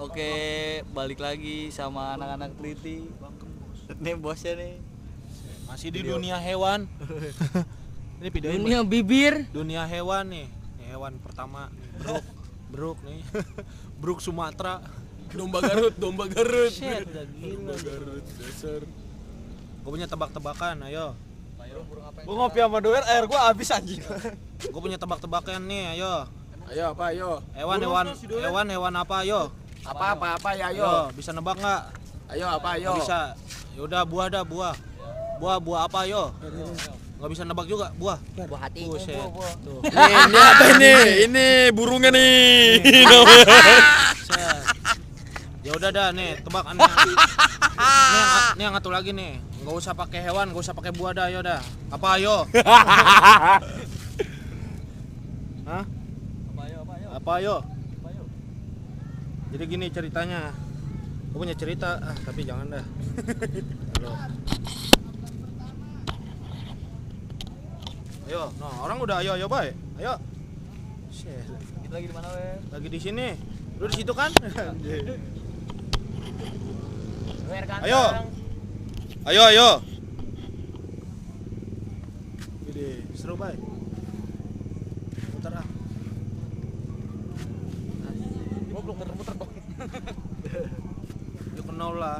Oke, balik lagi sama anak-anak teliti. Nih bosnya nih. Masih di dunia hewan. Ini videoin Dunia bibir. dunia hewan nih. Nih hewan pertama nih, Bruk nih. Bruk Sumatera. Domba Garut. Shit, udah gila. Garut dasar. Gue punya tebak-tebakan, ayo. Gua ngopi sama doer, air gua habis anjing. Gue punya tebak-tebakan nih, ayo. Ayo apa ayo? Hewan apa, ayo. Apa ya Ayo, bisa nebak nggak? Ayo apa ayo? Nggak bisa. Yaudah buah dah, buah. Buah apa, ayo. Nggak bisa nebak juga, buah. Buah hati. Buset. Tuh. Ini apa ini? Ini burungnya nih. Set. Ya udah dah nih, tebak aneh. Nih yang satu lagi nih. Enggak usah pakai hewan, enggak usah pakai buah dah, ayo dah. Apa ayo? Hah? Apa ayo? Jadi gini ceritanya. Gue punya cerita, tapi jangan dah. Halo. Ayo, nah orang udah ayo baik. Ayo. Shit. Kita lagi di mana, Wen? Lagi di sini. Lu di situ kan? Ayo. Ayo. Ini seru baik. Muter ah. Gua belum muter-muter dong. Ya kenal lah.